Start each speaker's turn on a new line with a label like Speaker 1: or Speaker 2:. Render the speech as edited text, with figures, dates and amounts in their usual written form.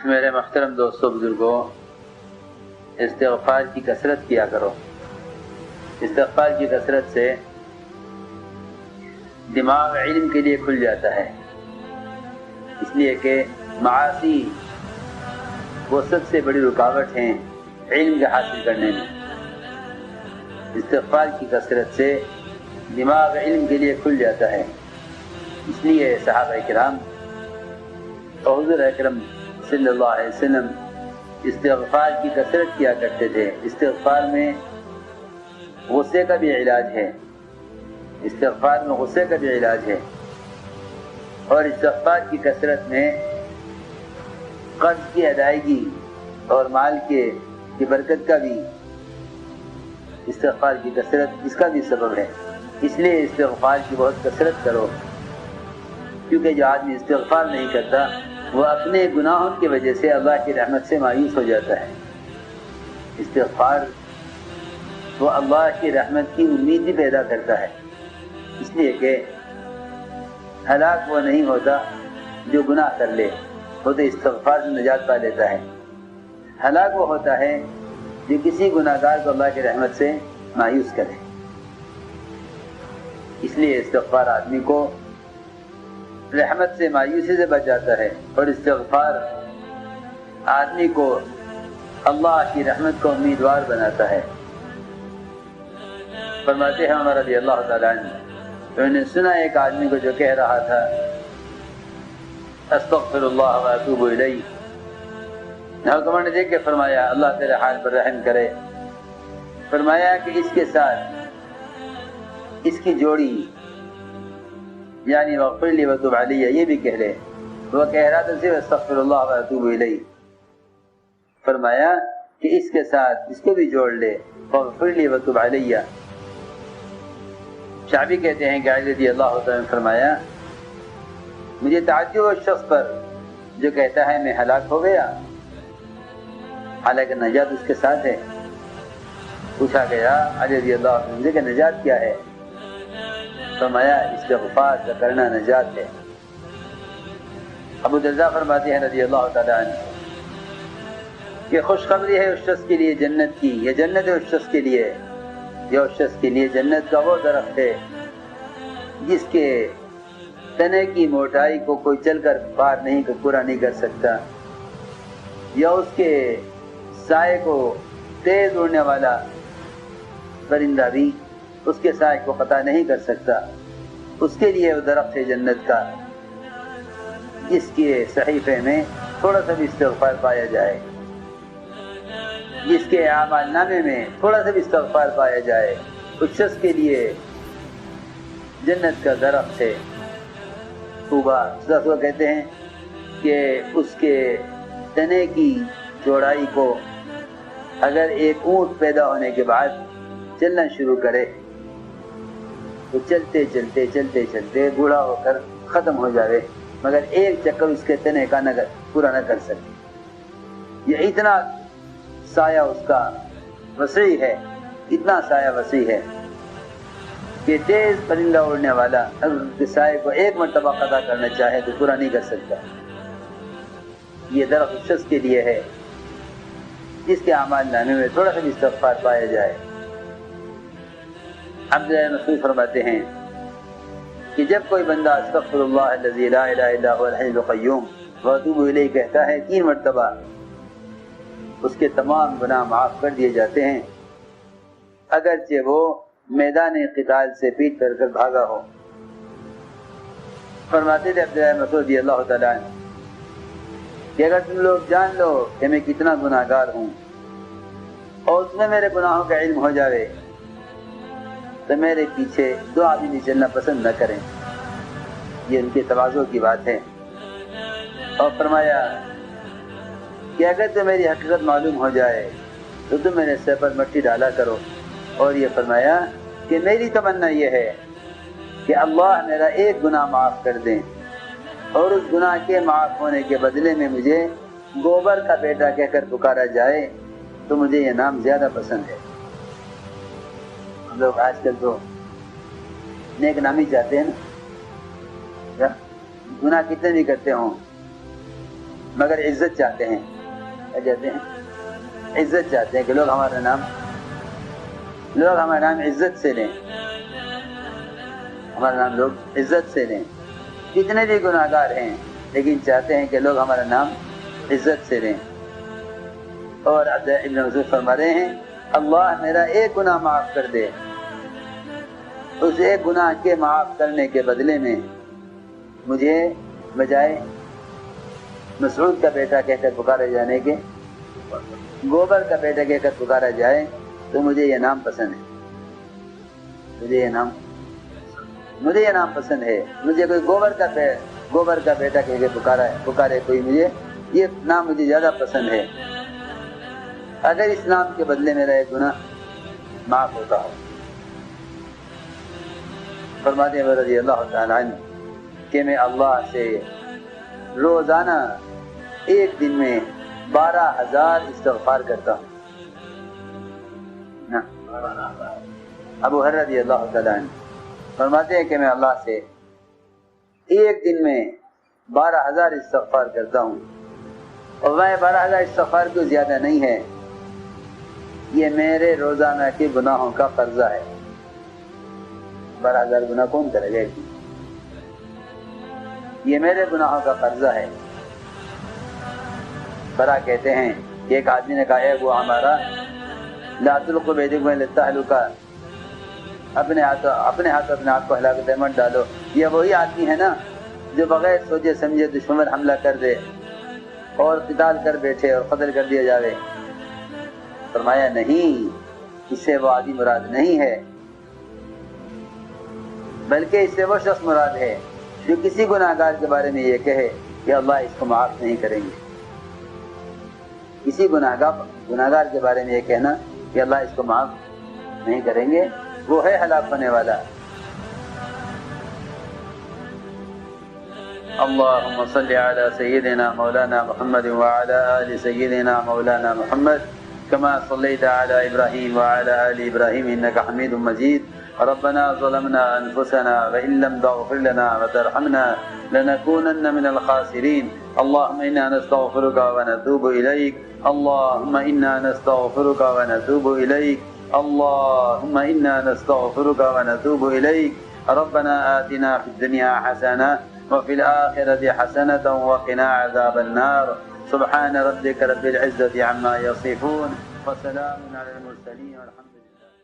Speaker 1: میرے محترم دوستوں بزرگوں، استغفار کی کثرت کیا کرو۔ استغفار کی کثرت سے دماغ علم کے لیے کھل جاتا ہے، اس لیے کہ معاصی وہ سب سے بڑی رکاوٹ ہیں علم کے حاصل کرنے میں۔ استغفار کی کثرت سے دماغ علم کے لیے کھل جاتا ہے، اس لیے صحابہ کرام اور حضور اکرم صلی اللہ علیہ وسلم استغفار کی کثرت کیا کرتے تھے۔ استغفار میں غصے کا بھی علاج ہے، استغفار میں غصے کا بھی علاج ہے، اور استغفار کی کثرت میں قرض کی ادائیگی اور مال کی برکت کا بھی استغفار کی کثرت اس کا بھی سبب ہے۔ اس لیے استغفار کی بہت کثرت کرو، کیونکہ جو آدمی استغفار نہیں کرتا وہ اپنے گناہوں کی وجہ سے اللہ کی رحمت سے مایوس ہو جاتا ہے۔ استغفار وہ اللہ کی رحمت کی امید بھی پیدا کرتا ہے، اس لیے کہ ہلاک وہ نہیں ہوتا جو گناہ کر لے، وہ تو استغفار سے نجات پا لیتا ہے۔ ہلاک وہ ہوتا ہے جو کسی گناہ گار کو اللہ کی رحمت سے مایوس کرے۔ اس لیے استغفار آدمی کو رحمت سے مایوسی سے بچ جاتا ہے، اور استغفار آدمی کو اللہ کی رحمت کو امیدوار بناتا ہے۔ فرماتے ہیں عمر رضی اللہ تعالیٰ عنہ، انہوں نے سنا ایک آدمی کو جو کہہ رہا تھا استغفر اللہ و اتوب الیہ، حکمران نے دیکھ کے فرمایا اللہ تیرے حال پر رحم کرے، فرمایا کہ اس کے ساتھ اس کی جوڑی یعنی وغفر لی وتوب علی یہ بھی کہہ لے۔ وہ کہہ رہا تھا صرف استغفر اللہ و اتوب الیہ، فرمایا کہ اس کے ساتھ اس کو بھی جوڑ لے وغفر لی وتوب علی۔ شعبی کہتے ہیں کہ علی رضی اللہ تعالیٰ نے فرمایا مجھے تعجب اس شخص پر جو کہتا ہے میں ہلاک ہو گیا حالانکہ نجات اس کے ساتھ ہے۔ پوچھا گیا علی رضی اللہ عنہ کہ نجات کیا ہے؟ فرمایا استغفار کا کرنا نجات ہے۔ ابو درداء فرماتے ہیں رضی اللہ تعالیٰ عنہ کہ خوشخبری ہے اس شخص کے لیے جنت کی، یہ جنت ہے اس شخص کے لیے، یہ اس شخص کے لیے جنت کا وہ درخت ہے جس کے تنے کی موٹائی کو کوئی چل کر پار نہیں پورا نہیں کر سکتا، یا اس کے سائے کو تیز اڑنے والا پرندہ بھی اس کے سائے کو قطع نہیں کر سکتا۔ اس کے لیے وہ درخت ہے جنت کا جس کے صحیفے میں تھوڑا سا بھی استغفار پایا جائے، جس کے اعمال نامے میں تھوڑا سا بھی استغفار پایا جائے، اس شخص کے لیے جنت کا درخت ہے۔ طوبیٰ وہ کہتے ہیں کہ اس کے تنے کی چوڑائی کو اگر ایک اونٹ پیدا ہونے کے بعد چلنا شروع کرے تو چلتے چلتے چلتے چلتے بوڑھا ہو کر ختم ہو جاوے، مگر ایک چکر اس کے تنے کا پورا نہ کر سکے۔ یہ اتنا سایہ اس کا وسیع ہے، اتنا سایہ وسیع ہے کہ تیز پرندہ اڑنے والا اگر اس کے سائے کو ایک مرتبہ قطع کرنا چاہے تو پورا نہیں کر سکتا۔ یہ درخت اس شخص کے لیے ہے جس کے اعمال نامے میں تھوڑا سا بھی استغفار پایا جائے۔ عبداللہ مسعود فرماتے ہیں کہ جب کوئی بندہ استغفر اللہ الذی لا الہ الا هو الحی القیوم واتوب الیہ کہتا ہے 3 مرتبہ، اس کے تمام گناہ معاف کر دیے جاتے ہیں، اگرچہ وہ میدان قتال سے پیٹ کر کر بھاگا ہو۔ فرماتے تھے عبداللہ مسعود رضی اللہ تعالیٰ عنہ کہ اگر تم لوگ جان لو کہ میں کتنا گناہ گار ہوں اور اس میں میرے گناہوں کا علم ہو جاوے تو میرے پیچھے 2 آدمی بھی چلنا پسند نہ کریں۔ یہ ان کے تواضع کی بات ہے۔ اور فرمایا کہ اگر تو میری حقیقت معلوم ہو جائے تو تم میرے سر پر مٹی ڈالا کرو، اور یہ فرمایا کہ میری تمنا یہ ہے کہ اللہ میرا ایک گناہ معاف کر دیں اور اس گناہ کے معاف ہونے کے بدلے میں مجھے گوبر کا بیٹا کہہ کر پکارا جائے تو مجھے یہ نام زیادہ پسند ہے۔ لوگ آج کل تو نیک نامی چاہتے ہیں نا، گناہ کتنے بھی کرتے ہوں مگر عزت چاہتے ہیں. کیا چاہتے ہیں؟ عزت چاہتے ہیں کہ لوگ ہمارا نام عزت سے لیں، ہمارا نام لوگ عزت سے لیں. کتنے بھی گناہ گار ہیں لیکن چاہتے ہیں کہ لوگ ہمارا نام عزت سے لیں. اور ابن مسعود فرما رہے ہیں اللہ میرا ایک گناہ معاف کر دے، اس ایک گناہ کے معاف کرنے کے بدلے میں مجھے بجائے مسعود کا بیٹا کہہ کر پکارے جانے کے گوبر کا بیٹا کہہ کر پکارا جائے تو مجھے یہ نام پسند ہے. مجھے یہ نام پسند ہے. مجھے کوئی گوبر کا بیٹا کہہ کے پکارے کوئی، مجھے یہ نام مجھے زیادہ پسند ہے اگر اس نام کے بدلے میرا ایک گناہ معاف ہوتا ہو. فرماتے ہیں رضی اللہ تعالیٰ عنہ کہ میں اللہ سے روزانہ ایک دن میں 12,000 استغفار کرتا ہوں. ابو ہریرہ رضی اللہ تعالیٰ عنہ فرماتے ہیں کہ میں اللہ سے ایک دن میں 12,000 استغفار کرتا ہوں. اور میں 12,000 استغفار کو زیادہ نہیں ہے، یہ میرے روزانہ کے گناہوں کا قرضہ ہے. 12,000 گناہ کون کرے گا؟ یہ میرے گناہوں کا قرضہ ہے. برا کہتے ہیں کہ ایک آدمی نے کہا ہے وہ ہمارا لا تلقوا بأيديكم إلى التهلكة، اپنے ہاتھ اپنے آپ کو ہلاکت میں مت ڈالو. یہ وہی آدمی ہے نا جو بغیر سوچے سمجھے دشمن پر حملہ کر دے اور قتال کر بیٹھے اور قتل کر دیا جاوے. فرمایا نہیں، اس سے وہ آدمی مراد نہیں ہے، بلکہ اس سے وہ شخص مراد ہے جو کسی گناہگار کے بارے میں یہ کہے کہ اللہ اس کو معاف نہیں کریں گے. کسی گناہگار کے بارے میں یہ کہنا کہ اللہ اس کو معاف نہیں کریں گے، وہ ہے ہلاک ہونے والا. اللهم صل على سيدنا مولانا محمد وعلى آل سيدنا مولانا محمد كما صليت على إبراهيم وعلى آل إبراهيم إنك حميد مجيد. ربنا ظلمنا أنفسنا وإن لم تغفر لنا وترحمنا لنكونن من الخاسرين. اللهم إنا نستغفرك ونتوب إليك. اللهم إنا نستغفرك ونتوب إليك. اللهم إنا نستغفرك ونتوب إليك. ربنا آتنا في الدنيا حسنة وفي الآخرة حسنة وقنا عذاب النار. سبحان ربك رب العزة عما يصفون وسلام على المرسلين والحمد لله.